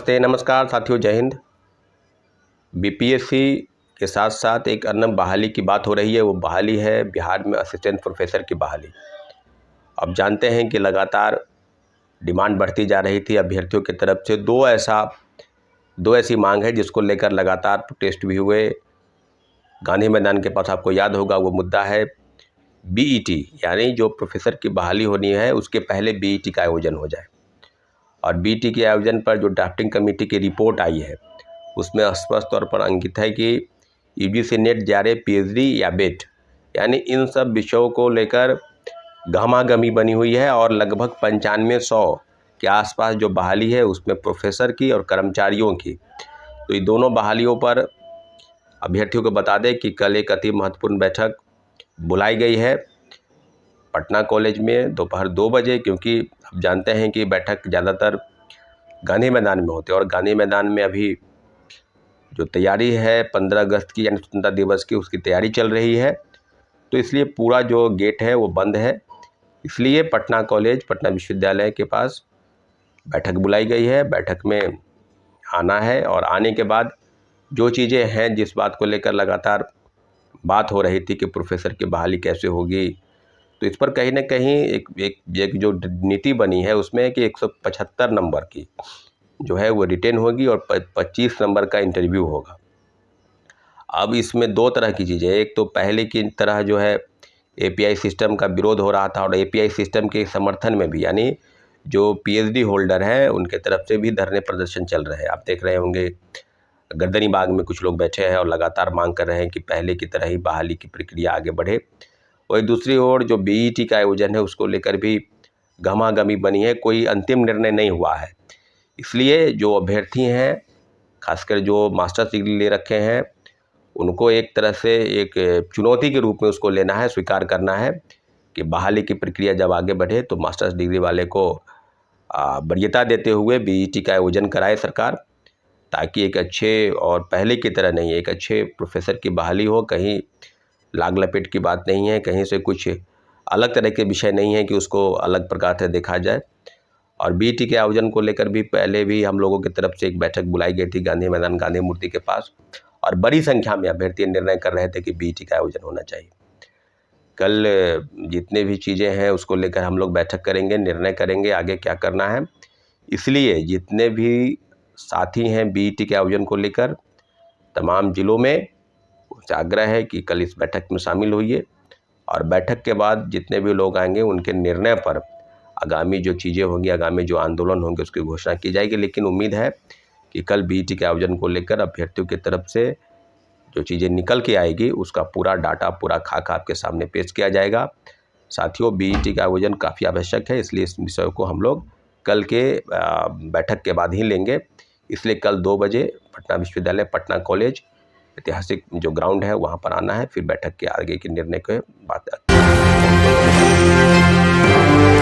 नमस्ते, नमस्कार साथियों, जय हिंद। बीपीएससी के साथ साथ एक अन्य बहाली की बात हो रही है। वो बहाली है बिहार में असिस्टेंट प्रोफेसर की बहाली। अब जानते हैं कि लगातार डिमांड बढ़ती जा रही थी अभ्यर्थियों की तरफ से। दो ऐसी मांग है जिसको लेकर लगातार प्रोटेस्ट भी हुए। गांधी मैदान के पास आपको याद होगा वो मुद्दा है बीईटी, यानी जो प्रोफेसर की बहाली होनी है उसके पहले बीईटी का आयोजन हो जाए। और बीईटी के आयोजन पर जो ड्राफ्टिंग कमेटी की रिपोर्ट आई है उसमें स्पष्ट तौर पर अंकित है कि यूजीसी नेट, जेआरएफ, पीएचडी या बेट, यानी इन सब विषयों को लेकर गहमागहमी बनी हुई है। और लगभग 9500 के आसपास जो बहाली है उसमें प्रोफेसर की और कर्मचारियों की। तो ये दोनों बहालियों पर अभ्यर्थियों को बता दें कि कल एक अति महत्वपूर्ण बैठक बुलाई गई है पटना कॉलेज में दोपहर 2 बजे, क्योंकि अब जानते हैं कि बैठक ज़्यादातर गांधी मैदान में होते हैं और गांधी मैदान में अभी जो तैयारी है 15 अगस्त की यानी स्वतंत्रता दिवस की, उसकी तैयारी चल रही है। तो इसलिए पूरा जो गेट है वो बंद है। इसलिए पटना कॉलेज, पटना विश्वविद्यालय के पास बैठक बुलाई गई है। बैठक में आना है और आने के बाद जो चीज़ें हैं, जिस बात को लेकर लगातार बात हो रही थी कि प्रोफेसर की बहाली कैसे होगी, तो इस पर कहीं ना कहीं एक जो नीति बनी है उसमें कि 175 नंबर की जो है वो रिटेन होगी और 25 नंबर का इंटरव्यू होगा। अब इसमें दो तरह की चीज़ें, एक तो पहले की तरह जो है एपीआई सिस्टम का विरोध हो रहा था और एपीआई सिस्टम के समर्थन में भी, यानी जो पीएचडी होल्डर हैं उनके तरफ से भी धरने प्रदर्शन चल रहे हैं। आप देख रहे होंगे गर्दनी बाग में कुछ लोग बैठे हैं और लगातार मांग कर रहे हैं कि पहले की तरह ही बहाली की प्रक्रिया आगे बढ़े। वही दूसरी ओर जो बीईटी का आयोजन है उसको लेकर भी गहमागहमी बनी है, कोई अंतिम निर्णय नहीं हुआ है। इसलिए जो अभ्यर्थी हैं, खासकर जो मास्टर्स डिग्री ले रखे हैं, उनको एक तरह से एक चुनौती के रूप में उसको लेना है, स्वीकार करना है कि बहाली की प्रक्रिया जब आगे बढ़े तो मास्टर्स डिग्री वाले को वरीयता देते हुए बीईटी का आयोजन कराए सरकार, ताकि एक अच्छे, और पहले की तरह नहीं, एक अच्छे प्रोफेसर की बहाली हो। कहीं लाग लपेट की बात नहीं है, कहीं से कुछ अलग तरह के विषय नहीं है कि उसको अलग प्रकार से देखा जाए। और बीईटी के आयोजन को लेकर भी पहले भी हम लोगों की तरफ से एक बैठक बुलाई गई थी गांधी मैदान, गांधी मूर्ति के पास, और बड़ी संख्या में अभ्यर्थी निर्णय कर रहे थे कि बीईटी का आयोजन होना चाहिए। कल जितने भी चीज़ें हैं उसको लेकर हम लोग बैठक करेंगे, निर्णय करेंगे आगे क्या करना है। इसलिए जितने भी साथी हैं बीईटी के आयोजन को लेकर तमाम जिलों में, उनसे आग्रह है कि कल इस बैठक में शामिल होइए और बैठक के बाद जितने भी लोग आएंगे उनके निर्णय पर आगामी जो चीज़ें होंगी, आगामी जो आंदोलन होंगे उसकी घोषणा की जाएगी। लेकिन उम्मीद है कि कल बीईटी के आयोजन को लेकर अभ्यर्थियों की तरफ से जो चीज़ें निकल के आएगी उसका पूरा डाटा, पूरा खाका आपके सामने पेश किया जाएगा। साथियों, बीईटी का आयोजन काफ़ी आवश्यक है, इसलिए इस विषय को हम लोग कल के बैठक के बाद ही लेंगे। इसलिए कल 2 बजे पटना विश्वविद्यालय, पटना कॉलेज, ऐतिहासिक जो ग्राउंड है वहाँ पर आना है, फिर बैठक के आगे के निर्णय को बात